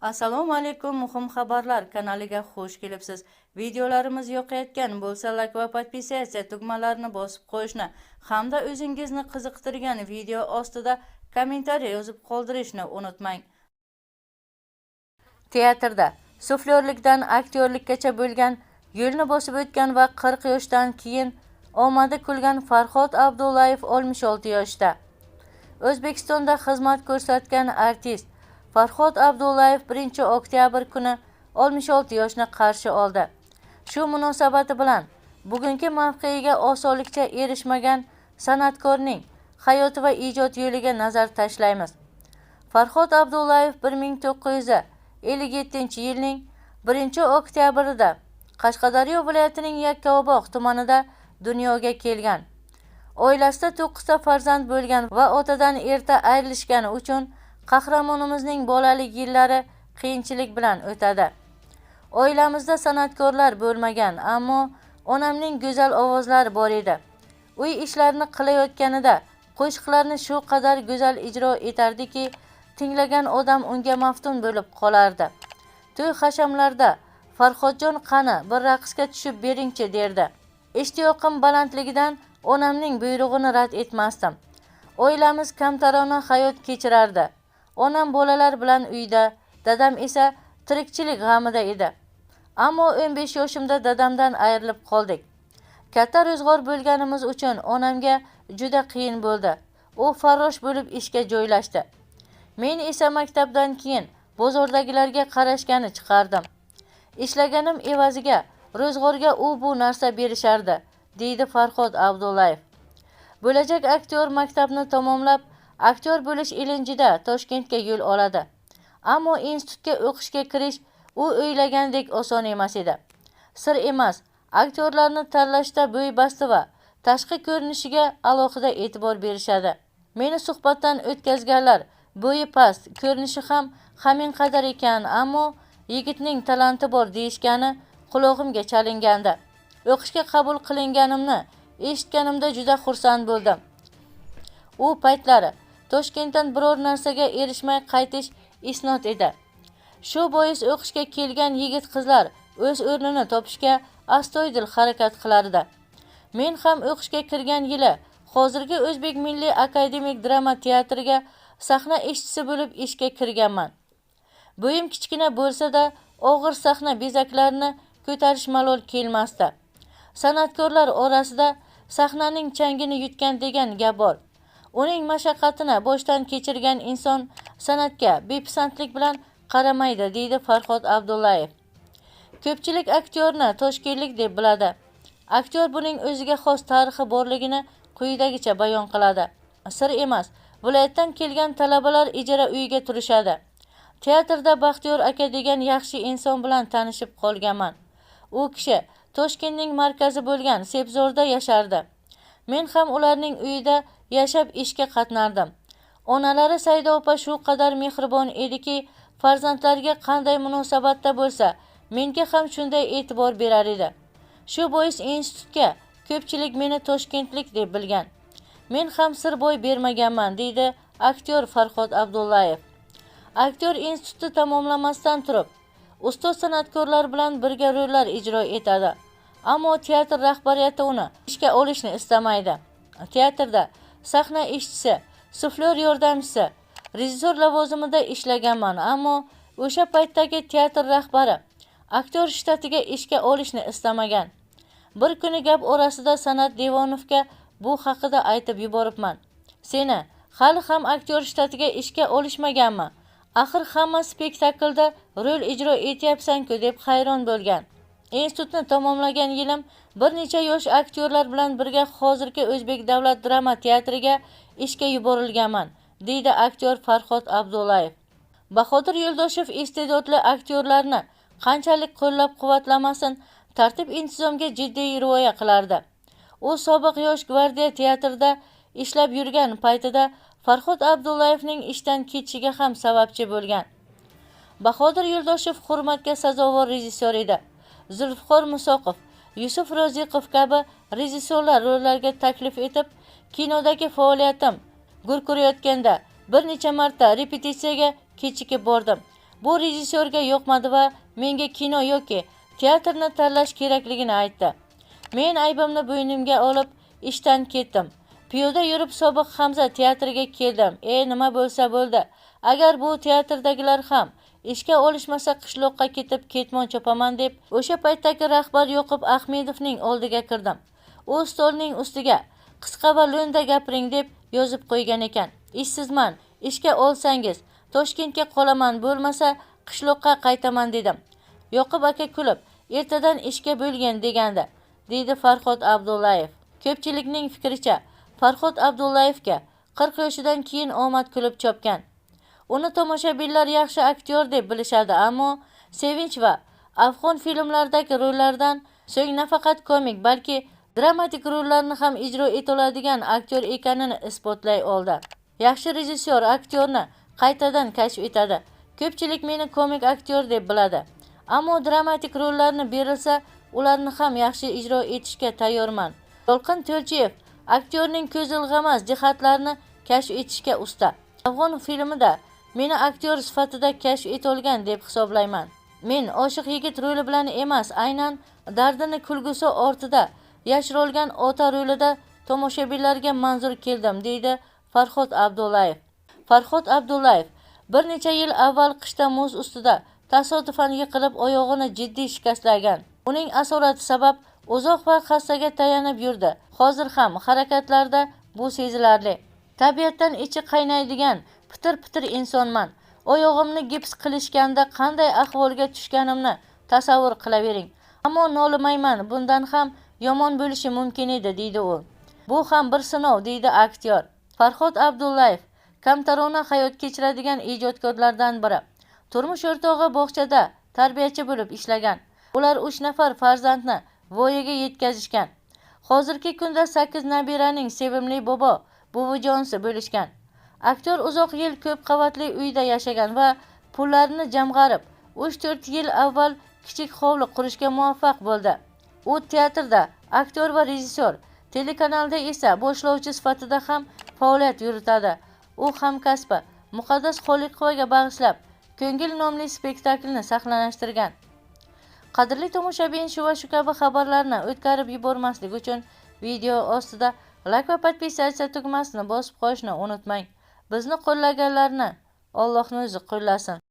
Assalomu alaykum, muhim xabarlar kanaliga xush kelibsiz. Videolarimiz yoqayotgan bo'lsa like va podpisatsiya tugmalarini bosib qo'yishni hamda o'zingizni qiziqtirgan video ostida kommentariy yozib qoldirishni unutmang. Teatrda suflyorlikdan aktyorlikkacha bo'lgan yo'lni bosib o'tgan va 40 yoshdan keyin omadi kulgan Farhod Abdullayev 66 yoshda. O'zbekistonda xizmat ko'rsatgan artist Farhod Abdullayev 1-oktyabr kuni 66 yoshni qarshi oldi. Shu munosabati bilan bugungi mavqeiga osonlikcha erishmagan san'atkorning hayoti va ijod yo'liga nazar tashlaymiz. Farhod Abdullayev 1957-yilning 1-oktyabrida Qashqadaryo viloyatining Yakkabog' tumanida dunyoga kelgan. Oilasida 9 ta farzand bo'lgan va otadan erta ayrilishgani uchun qahramonimizning bolalik yillari qiyinchilik bilan o'tadi. Oilamizda san'atkorlar bo'lmagan, ammo onamning go'zal ovozlari bor edi. Uy ishlarini qilayotganida qo'shiqlarni shu qadar go'zal ijro etardiki, tinglagan odam unga maftun bo'lib qolardi. To'y hashamlarda Farhodjon qani bir raqsga tushib beringchi derdi. Ishtiyoqim balandligidan onamning buyrug'ini rad etmasdim. Oilamiz kamtarona hayot kechirardi. Onam bolalar bilan uyda, dadam esa tirikchilik g'amida edi. Ammo 15 yoshimda dadamdan ayrilib qoldik. Katta ro'zg'or bo'lganimiz uchun onamga juda qiyin bo'ldi. U farrosh bo'lib ishga joylashdi. Men esa maktabdan keyin bozordagilarga qarashgani chiqardim. Ishlaganim evaziga ro'zg'orga u bu narsa berishardi, deydi Farhod Abdullayev. Bo'lajak aktyor maktabni tamomlab, aktyor bo'lish ilinjida Toshkentga yo'l oladi. Ammo institutga o'qishga kirish u o'ylagandek oson emas edi. Sir emas, aktyorlarni tanlashda bo'y-basti va tashqi ko'rinishiga alohida e'tibor berishadi. Meni suhbatdan o'tkazganlar bo'yi past, ko'rinishi ham hamin qadar ekan, ammo yigitning talanti bor deyishgani qulog'imga chalingandi. O'qishga qabul qilinganimni eshitganimda juda xursand bo'ldim. U paytlari Toshkentdan biror narsaga erishmay qaytish isnot edi. Shu bois o'qishga kelgan yigit-qizlar o'z o'rnini topishga astoydil harakat qilardi. Men ham o'qishga kirgan yili hozirgi O'zbek Milliy akademik drama teatriga sahna ishchisi bo'lib ishga kirganman. Bo'yim kichkina bo'lsa-da, og'ir sahna bezaklarini ko'tarish malol kelmasdi. San'atkorlar orasida sahnaning changini yutgan degan gap bor. Uning mashaqqatini boshdan kechirgan inson san'atga bepisandlik bilan qaramaydi, deydi Farhod Abdullayev. Ko'pchilik aktyorni toshkentlik deb biladi. Aktyor buning o'ziga xos tarixi borligini quyidagicha bayon qiladi. Sir emas, viloyatdan kelgan talabalar ijara uyiga turishadi. Teatrda Baxtiyor aka degan yaxshi inson bilan tanishib qolganman. U kishi Toshkentning markazi bo'lgan Sebzorda yashardi. Men ham ularning uyida yashab ishga qatnardim. Onalari Saida opa shu qadar mehribon ediki, farzandlariga qanday munosabatda bo'lsa, menga ham shunday e'tibor berar edi. Shu bois institutga ko'pchilik meni toshkentlik deb bilgan. Men ham sir bo'y bermaganman, deydi aktyor Farhod Abdullayev. Aktyor institutni tamomlamasdan turib, ustoz san'atkorlar bilan birga rollar ijro etadi. Ammo teatr rahbariyati uni ishga olishni istamaydi. Teatrda sahna ishchisi, suflyor yordamchisi, rejissor lavozimida ishlaganman, ammo o'sha paytdagi teatr rahbari aktyor shtatiga ishga olishni istamagan. Bir kuni gap orasida San'at Devonovga bu haqida aytib yuboribman. Seni hali ham aktyor shtatiga ishga olishmaganmi? Axir hamma spektaklda rol ijro etyapsan-ku, deb hayron bo'lgan. Institutni tamomlagan yilim bir necha yosh aktyorlar bilan birga hozirgi O'zbek davlat drama teatriga ishga yuborilganman, deydi aktyor Farhod Abdullayev. Bahodir Yo'ldoshev iste'dodli aktyorlarni qanchalik qo'llab-quvvatlamasin, tartib-intizomga jiddiy rioya qilardi. U sobiq Yosh gvardiya teatrida ishlab yurgan paytida Farhod Abdullayevning ishdan ketishiga ham sababchi bo'lgan. Bahodir Yo'ldoshev hurmatga sazovor rejissyor edi. Zulfiqor Musoqov, Yusuf Roziqov kabi rejissyorlar rollarga taklif etib, kinodagi faoliyatim gurkurayotganda bir necha marta repetitsiyaga kechikib bordim. Bu rejissyorga yoqmadi va menga kino yoki teatrni tanlash kerakligini aytdi. Men aybimni bo'ynimga olib ishdan ketdim. Piyoda yurib sobiq Hamza teatriga keldim. Nima bo'lsa bo'ldi. Agar bu teatrdagilar ham ishga olishmasa qishloqqa ketib ketmon chopaman deb o'sha paytdagi rahbar Yoqub Ahmedovning oldiga kirdim. U stolning ustiga qisqa va lo'nda gapiring deb yozib qo'ygan ekan. Ishsizman, ishga olsangiz Toshkentga qolaman, bo'lmasa qishloqqa qaytaman dedim. Yoqub aka kulib, ertadan ishga bo'lgin degandi, deydi Farhod Abdullayev. Ko'pchilikning fikricha, Farhod Abdullayevga 40 yoshidan keyin omad kulib chopgan. Uni tomoshabinlar yaxshi aktyor deb bilishadi, ammo Sevinch va afg'on filmlaridagi rollardan so'ng nafaqat komik, balki dramatik rollarni ham ijro eta oladigan aktyor ekanini isbotlay oldi. Yaxshi rejissyor aktyorni qaytadan kashf etadi. Ko'pchilik meni komik aktyor deb biladi, ammo dramatik rollarni berilsa, ularni ham yaxshi ijro etishga tayyorman. To'lqin To'lchiyev aktyorning ko'z ilg'amas jihatlarini kashf etishga usta. Afg'on filmida meni aktyor sifatida kashf etilgan deb hisoblayman. Men oshiq yigit roli bilan emas, aynan dardini kulgusi ortida yashirilgan ota rolida tomoshabinlarga manzur keldim, deydi Farhod Abdullayev. Farhod Abdullayev bir necha yil avval qishda muz ustida tasodifan yiqilib oyog'ini jiddiy shikastlagan. Uning asorati sabab uzoq vaqt xastaga tayanib yurdi. Hozir ham harakatlarda bu sezilarli. Tabiatdan ichi qaynaydigan pitir-pitir insonman. Oyog'imni gips qilishganda qanday ahvolga tushganimni tasavvur qilavering. Ammo nolimayman, bundan ham yomon bo'lishi mumkin edi, deydi u. Bu ham bir sinov, deydi aktyor. Farhod Abdullayev kamtarona hayot kechiradigan ijodkorlardan biri. Turmush o'rtog'i bog'chada tarbiyachi bo'lib ishlagan. Ular 3 nafar farzandni voyaga yetkazishgan. Hozirgi kunda 8 nabiraning sevimli bobo, buvijonsi bo'lishgan. Aktyor uzoq yil ko'p qavatli uyda yashagan va pullarini jamg'arib 3-4 yil avval kichik hovli qurishga muvaffaq bo'ldi. U teatrda aktyor va rejissyor, telekanalda esa boshlovchi sifatida ham faoliyat yuritadi. U hamkasbi Muqaddas Xoliqovaga bag'ishlab Ko'ngil nomli spektaklni sahnalashtirgan. Qadrli tomoshabin, shu va shu kabi xabarlarni o'tkazib yubormaslik uchun video ostida like va podpisatsiya tugmasini bosib qo'yishni unutmang. Bizni qo'llaganlarni Allohning o'zi qo'llasin.